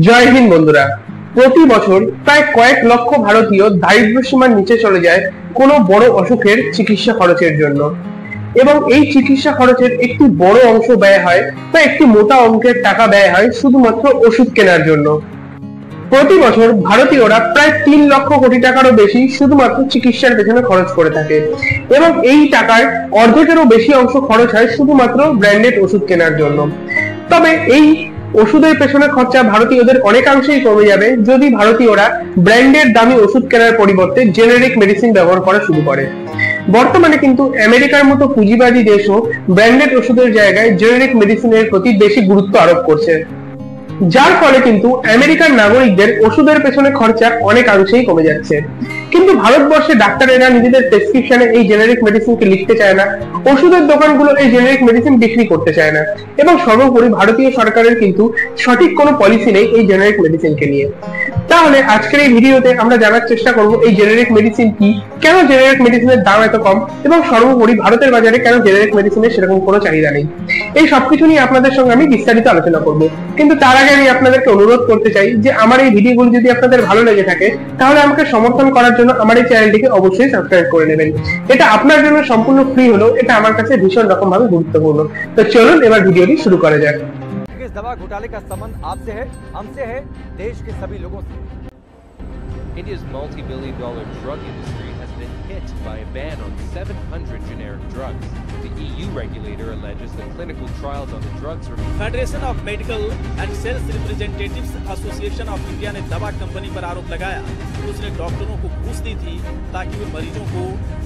জয় হিন্দ বন্ধুরা। প্রতি বছর প্রায় কয়েক লক্ষ ভারতীয় দারিদ্র্য সীমার নিচে চলে যায় কোনো বড় অসুখের চিকিৎসা খরচের জন্য, এবং এই চিকিৎসা খরচের একটি বড় অংশ ব্যয় হয় বা একটি মোটা অঙ্কের টাকা ব্যয় হয় শুধুমাত্র ওষুধ কেনার জন্য। প্রতি বছর ভারতীয়রা প্রায় 3 লক্ষ কোটি টাকারও বেশি শুধুমাত্র চিকিৎসার পেছনে খরচ করে থাকে, এবং এই টাকার অর্ধেকেরও বেশি অংশ খরচ হয় শুধুমাত্র ব্র্যান্ডেড ওষুধ কেনার জন্য। তবে এই ওষুধের পেছনে খরচা ভারতীয়দের অনেকাংশেই কমে যাবে যদি ভারতীয়রা ব্র্যান্ডের দামি ওষুধ কেনার পরিবর্তে জেনেরিক মেডিসিন ব্যবহার করা শুরু করে। বর্তমানে কিন্তু আমেরিকার মতো পুঁজিবাদী দেশও ব্র্যান্ডেড ওষুধের জায়গায় জেনেরিক মেডিসিনের প্রতি বেশি গুরুত্ব আরোপ করছে, যার ফলে কিন্তু আমেরিকার নাগরিকদের ওষুধের পেছনে খরচা অনেকাংশেই কমে যাচ্ছে। কিন্তু ভারতবর্ষে ডাক্তারেরা নিজেদের প্রেসক্রিপশনে এই জেনেরিক মেডিসিনকে লিখতে চায় না, ওষুধের দোকানগুলো এই জেনেরিক মেডিসিন বিক্রি করতে চায় না, এবং সর্বোপরি ভারতীয় সরকারের কিন্তু সঠিক কোনো পলিসি নেই এই জেনেরিক মেডিসিনকে নিয়ে। তাহলে আজকের এই ভিডিওতে আমরা জানার চেষ্টা করব এই জেনেরিক মেডিসিন কি, কেন জেনেরিক মেডিসিনের দাম এত কম, এবং সর্বোপরি ভারতের বাজারে কেন জেনেরিক মেডিসিনের সেরকম কোনো চাহিদা নেই। এই সবকিছু নিয়ে আপনাদের সঙ্গে আমি বিস্তারিত আলোচনা করব। কিন্তু তার আগে আমি আপনাদেরকে অনুরোধ করতে চাই যে আমার এই ভিডিওগুলো যদি আপনাদের ভালো লেগে থাকে তাহলে আমাকে সমর্থন করার জন্য আমার এই চ্যানেলটিকে অবশ্যই সাবস্ক্রাইব করে নেবেন। এটা আপনার জন্য সম্পূর্ণ ফ্রি হলো, এটা আমার কাছে ভীষণ রকম ভাবে গুরুত্বপূর্ণ। তো চলুন এবার ভিডিওটি শুরু করা যাক। इस दवा घोटाले का संबंध आपसे है, हमसे है, देश के सभी लोगों से। India's multi-billion-dollar drug industry has been hit by a ban on 700 generic drugs. The EU regulator alleges that clinical trials on the drugs were... federation of medical and sales representatives association of India ने दवा company पर आरोप लगाया कि उसने डॉक्टरों को घूस दी थी ताकि वे मरीजों को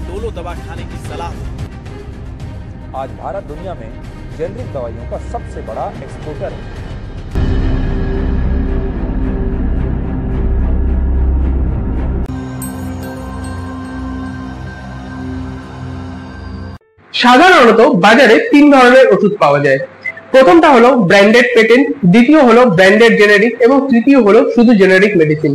डोलो दवा खाने की सलाह दें। आज भारत दुनिया में जेनरिक दवाइयों का सबसे बड़ा एक्सपोर्टर है। সাধারণত বাজারে 3 ধরনের ওষুধ পাওয়া যায়। প্রথমটা হলো ব্র্যান্ডেড পেটেন্ট, দ্বিতীয় হলো ব্র্যান্ডেড জেনেরিক, এবং তৃতীয় হলো শুধু জেনেরিক মেডিসিন।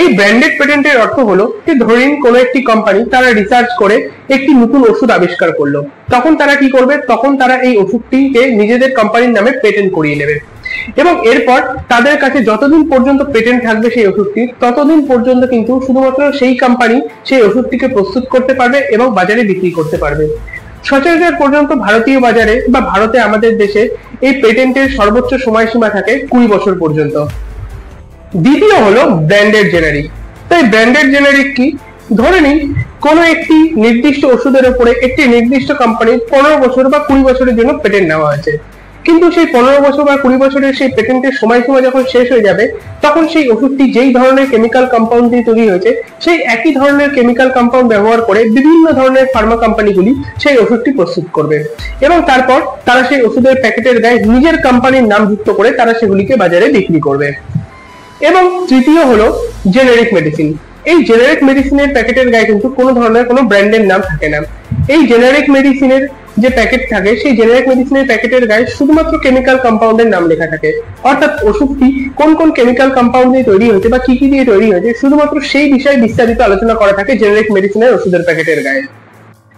এই ব্র্যান্ডেড পেটেন্টের অর্থ হলো যে ধরুন কোনো একটি কোম্পানি তারা রিসার্চ করে একটি নতুন ওষুধ আবিষ্কার করলো, তখন তারা কি করবে, তখন তারা এই ওষুধটিকে নিজেদের কোম্পানির নামে পেটেন্ট করিয়ে নেবে, এবং এরপর তাদের কাছে যতদিন পর্যন্ত পেটেন্ট থাকবে সেই ওষুধটির ততদিন পর্যন্ত কিন্তু শুধুমাত্র সেই কোম্পানি সেই ওষুধটিকে প্রস্তুত করতে পারবে এবং বাজারে বিক্রি করতে পারবে। সচরাচর পর্যন্ত ভারতীয় বাজারে বা ভারতে আমাদের দেশে এই পেটেন্টের সর্বোচ্চ সময়সীমা থাকে 20 বছর পর্যন্ত। দ্বিতীয় হলো ব্র্যান্ডেড জেনারিক। তাই ব্র্যান্ডেড জেনারিক কি, ধরে নিন কোনো একটি নির্দিষ্ট ওষুধের উপরে একটি নির্দিষ্ট কোম্পানির 15 বছর বা 20 বছরের জন্য পেটেন্ট নেওয়া হয়েছে, কিন্তু সেই 15 বছর বা 20 বছরের সেই পেটেন্টের সময়সীমা যখন শেষ হয়ে যাবে তখন সেই ওষুধটি যেই ধরনের কেমিক্যাল কম্পাউন্ড দিয়ে তৈরি হয়েছে সেই একই ধরনের কেমিক্যাল কম্পাউন্ড ব্যবহার করে বিভিন্ন ধরনের ফার্মা কোম্পানিগুলি সেই ওষুধটি প্রস্তুত করবে, এবং তারপর তারা সেই ওষুধের প্যাকেটের গায়ে নিজের কোম্পানির নাম যুক্ত করে তারা সেগুলিকে বাজারে বিক্রি করবে। এবং তৃতীয় হলো জেনেরিক মেডিসিন। এই জেনেরিক মেডিসিনের প্যাকেটের গায়ে কিন্তু কোনো ধরনের কোনো ব্র্যান্ডের নাম থাকে না। এই জেনেরিক মেডিসিনের যে প্যাকেট থাকে সেই জেনেরিক মেডিসিনের প্যাকেটের গায়ে শুধুমাত্র কেমিক্যাল কম্পাউন্ডের নাম লেখা থাকে, অর্থাৎ ওষুধটি কোন কোন কেমিক্যাল কম্পাউন্ড দিয়ে তৈরি হয়েছে বা কি কি দিয়ে তৈরি হয়েছে শুধুমাত্র সেই বিষয়ে বিস্তারিত আলোচনা করা থাকে জেনেরিক মেডিসিনের ওষুধের প্যাকেটের গায়ে।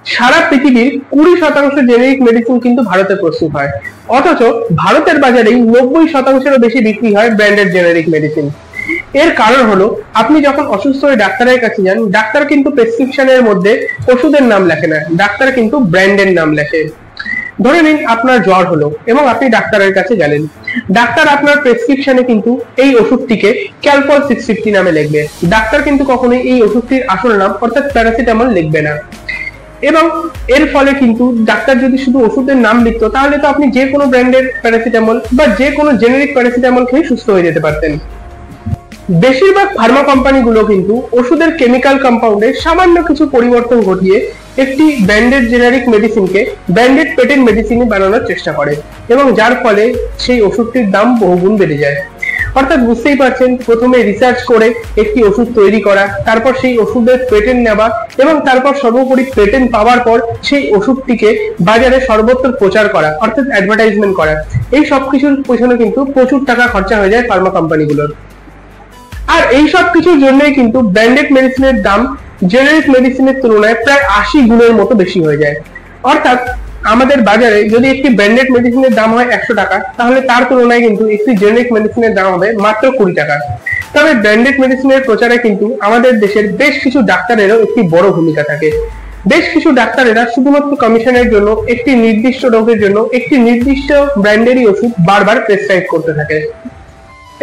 সারা পৃথিবীর 20% জেনেরিক মেডিসিন কিন্তু ভারতে প্রস্তুত হয়, অথচ ভারতের বাজারেই 90%-এরও বেশি বিক্রি হয় ব্র্যান্ডেড জেনেরিক মেডিসিন। এর কারণ হলো আপনি যখন অসুস্থ হয়ে ডাক্তারের কাছে যান, ডাক্তার কিন্তু প্রেসক্রিপশনের মধ্যে ওষুধের নাম লেখে না, ডাক্তার কিন্তু ব্র্যান্ডের নাম লেখে। ধরে নিন আপনার জ্বর হলো এবং আপনি ডাক্তারের কাছে গেলেন, ডাক্তার আপনার প্রেসক্রিপশনে কিন্তু এই ওষুধটিকে ক্যালপল 650 নামে লিখবে, ডাক্তার কিন্তু কখনোই এই ওষুধটির আসল নাম অর্থাৎ প্যারাসিটামল লিখবে না। এবং এর ফলে কিন্তু ডাক্তার যদি শুধু ওষুধের নাম লিখতো তাহলে তো আপনি যে কোনো ব্র্যান্ডের প্যারাসিটামল বা যে কোনো জেনেরিক প্যারাসিটামল খেয়ে সুস্থ হয়ে যেতে পারতেন। বেশিরভাগ ফার্মা কোম্পানিগুলো কিন্তু ওষুধের কেমিক্যাল কম্পাউন্ডে সামান্য কিছু পরিবর্তন ঘটিয়ে একটি ব্র্যান্ডেড জেনারিক মেডিসিনকে ব্র্যান্ডেড পেটেন্ট মেডিসিনে বানানোর চেষ্টা করে, এবং যার ফলে সেই ওষুধটির দাম বহুগুণ বেড়ে যায়। অর্থাৎ বুঝতেই পারছেন, প্রথমে রিসার্চ করে একটি ওষুধ তৈরি করা, তারপর সেই ওষুধের পেটেন্ট নেওয়া, এবং তারপর সর্বোপরি পেটেন্ট পাওয়ার পর সেই ওষুধটিকে বাজারে সর্বত্র প্রচার করা অর্থাৎ অ্যাডভার্টাইজমেন্ট করা, এই সবকিছুর পেছনে কিন্তু প্রচুর টাকা খরচা হয়ে যায় ফার্মা কোম্পানিগুলোর। আর এই সব কিছুর জন্যই কিন্তু ব্র্যান্ডেড মেডিসিনের দাম জেনারিক মেডিসিনের তুলনায় প্রায় 80 গুণের মতো বেশি হয়ে যায়। অর্থাৎ আমাদের বাজারে যদি একটি ব্র্যান্ডেড মেডিসিনের দাম হয় 100 টাকা, তাহলে তার তুলনায় কিন্তু একটি জেনেরিক মেডিসিনের দাম হবে মাত্র 20 টাকা। তবে ব্র্যান্ডেড মেডিসিনের প্রচারে কিন্তু আমাদের দেশের বেশ কিছু ডাক্তারেরও একটি বড় ভূমিকা থাকে। বেশ কিছু ডাক্তারেরা শুধুমাত্র কমিশনের জন্য একটি নির্দিষ্ট রোগের জন্য একটি নির্দিষ্ট ব্র্যান্ডেরই ওষুধ বারবার প্রেসক্রাইব করতে থাকে।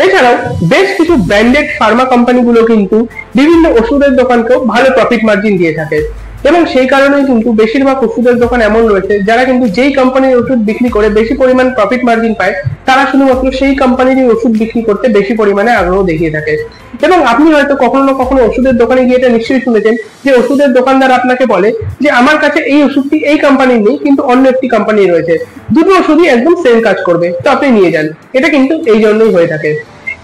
এছাড়াও বেশ কিছু ব্র্যান্ডেড ফার্মা কোম্পানিগুলো কিন্তু বিভিন্ন ওষুধের দোকানকেও ভালো প্রফিট মার্জিন দিয়ে থাকে, এবং সেই কারণেই কিন্তু বেশিরভাগ ওষুধের দোকান এমন রয়েছে যারা কিন্তু যেই কোম্পানির ওষুধ বিক্রি করে বেশি পরিমাণ প্রফিট মার্জিন পায়, তারা শুধুমাত্র সেই কোম্পানিরই ওষুধ বিক্রি করতে বেশি পরিমাণে আগ্রহ দেখিয়ে থাকে। এবং আপনি হয়তো কখনো না কখনো ওষুধের দোকানে গিয়ে এটা নিশ্চয়ই শুনেছেন যে ওষুধের দোকানদার আপনাকে বলে যে আমার কাছে এই ওষুধটি এই কোম্পানির নেই, কিন্তু অন্য একটি কোম্পানি রয়েছে, দুটো ওষুধই একদম সেম কাজ করবে, তো আপনি নিয়ে যান। এটা কিন্তু এই জন্যই হয়ে থাকে।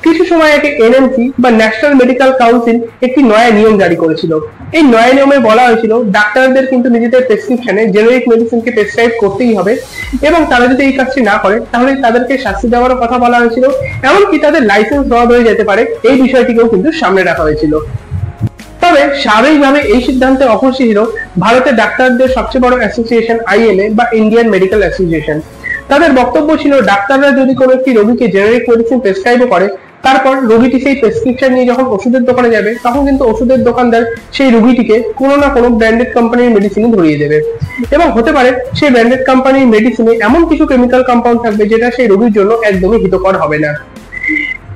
কিছু সময় আগে এনএমসি বা ন্যাশনাল মেডিকেল কাউন্সিল একটি নয়া নিয়ম জারি করেছিল। এই নয়া নিয়মে বলা হয়েছিল ডাক্তারদের কিন্তু নিজেদের প্রেসক্রিপশনে জেনারিক মেডিসিনকে প্রেসক্রাইব করতেই হবে, এবং তারা যদি এই কাজটি না করে তাহলে তাদেরকে শাস্তি দেওয়ারও কথা বলা হয়েছিল, এমনকি তাদের লাইসেন্স রদ হয়ে যেতে পারে, এই বিষয়টিকেও কিন্তু সামনে রাখা হয়েছিল। তবে স্বাভাবিকভাবে এই সিদ্ধান্তে অখুশি ছিল ভারতের ডাক্তারদের সবচেয়ে বড় অ্যাসোসিয়েশন আইএমএ বা ইন্ডিয়ান মেডিকেল অ্যাসোসিয়েশন। তাদের বক্তব্য ছিল ডাক্তাররা যদি কোনো একটি রোগীকে জেনারিক মেডিসিন প্রেসক্রাইব করে, তারপর রোগীটি সেই প্রেসক্রিপশন নিয়ে যখন ওষুধের দোকানে যাবে, তখন কিন্তু ওষুধের দোকানদার সেই রোগীটিকে কোনো না কোনো ব্র্যান্ডেড কোম্পানির মেডিসিন ধরিয়ে দেবে, এবং হতে পারে সেই ব্র্যান্ডেড কোম্পানির মেডিসিনে এমন কিছু কেমিক্যাল কম্পাউন্ড থাকবে যেটা সেই রোগীর জন্য একদমই হিতকর হবে না।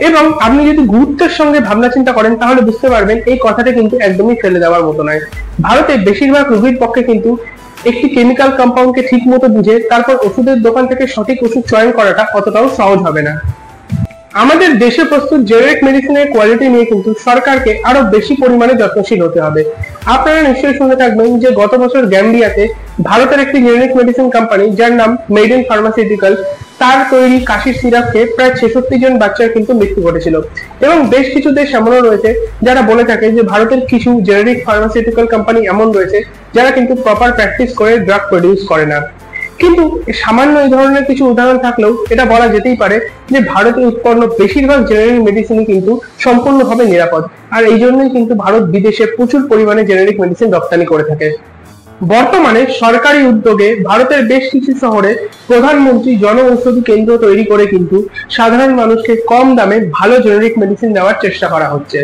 এবং আপনি যদি গুরুত্বের সঙ্গে ভাবনা চিন্তা করেন তাহলে বুঝতে পারবেন এই কথাটা কিন্তু একদমই ফেলে দেওয়ার মতো নয়। ভারতে বেশিরভাগ রোগীর পক্ষে কিন্তু একটি কেমিক্যাল কম্পাউন্ডকে ঠিক মতো বুঝে তারপর ওষুধের দোকান থেকে সঠিক ওষুধ চয়ন করাটা অতটাও সহজ হবে না। আমাদের দেশে প্রস্তুত জেনারিক মেডিসিনের কোয়ালিটি নিয়ে কিন্তু সরকারকে আরো বেশি পরিমাণে যত্নশীল হতে হবে। আপনারা নিশ্চয়ই শুনে থাকবেন যে গত বছর গ্যাম্বিয়াতে ভারতের একটি জেনারিক মেডিসিন কোম্পানি যার নাম মেডেন ফার্মাসিউটিক্যাল, তার তৈরি কাশির সিরাপ খেয়ে প্রায় 66 জন বাচ্চার কিন্তু মৃত্যু ঘটেছিল। এবং বেশ কিছু দেশ এমনও রয়েছে যারা বলে থাকে যে ভারতের কিছু জেনারিক ফার্মাসিউটিক্যাল কোম্পানি এমন রয়েছে যারা কিন্তু প্রপার প্র্যাকটিস করে ড্রাগ প্রডিউস করে না। কিন্তু সামান্য এই ধরনের কিছু উদাহরণ থাকলেও এটা বলা যেতেই পারে যে ভারতে উৎপন্ন বেশিরভাগ জেনারিক মেডিসিনই কিন্তু সম্পূর্ণভাবে নিরাপদ, আর এই জন্যই কিন্তু ভারত বিদেশে প্রচুর পরিমাণে জেনারিক মেডিসিন রপ্তানি করে থাকে। বর্তমানে সরকারি উদ্যোগে ভারতের বেশ কিছু শহরে প্রধানমন্ত্রী জন ঔষধি কেন্দ্র তৈরি করে কিন্তু সাধারণ মানুষকে কম দামে ভালো জেনারিক মেডিসিন দেওয়ার চেষ্টা করা হচ্ছে।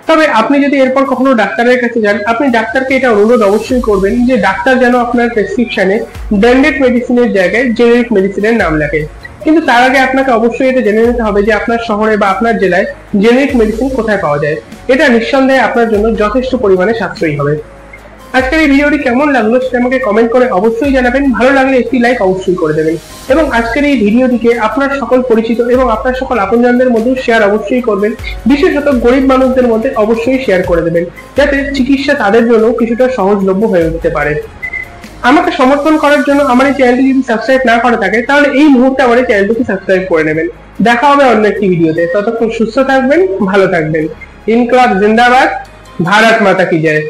তবে আপনি যদি এরপর কখনো ডাক্তারের কাছে যান, আপনি ডাক্তারকে এটা অনুরোধ অবশ্যই করবেন যে ডাক্তার যেন আপনার প্রেসক্রিপশনে ব্র্যান্ডেড মেডিসিনের জায়গায় জেনারিক মেডিসিনের নাম লেখে। কিন্তু তার আগে আপনাকে অবশ্যই এটা জেনে নিতে হবে যে আপনার শহরে বা আপনার জেলায় জেনারিক মেডিসিন কোথায় পাওয়া যায়। এটা নিঃসন্দেহে আপনার জন্য যথেষ্ট পরিমাণে সাশ্রয়ী হবে। আজকের এই ভিডিওটি কেমন লাগলো সেটা আমাকে কমেন্ট করে অবশ্যই জানাবেন। ভালো লাগলে একটি লাইক অবশ্যই করে দেবেন, এবং আজকের এই ভিডিওটিকে আপনার সকল পরিচিত এবং আপনার সকল আপনজনদের মধ্যে শেয়ার অবশ্যই করবেন। বিশেষত গরিব মানুষদের মধ্যে অবশ্যই শেয়ার করে দেবেন, যাতে চিকিৎসা তাদের জন্য কিছুটা সহজলভ্য হয়ে উঠতে পারে। আমাকে সমর্থন করার জন্য আমার এই চ্যানেলটি যদি সাবস্ক্রাইব না করে থাকে তাহলে এই মুহূর্তে আমার এই চ্যানেলটিকে সাবস্ক্রাইব করে নেবেন। দেখা হবে অন্য একটি ভিডিওতে, ততক্ষণ সুস্থ থাকবেন, ভালো থাকবেন। ইনকলাব জিন্দাবাদ, ভারত মাতা কি জয়।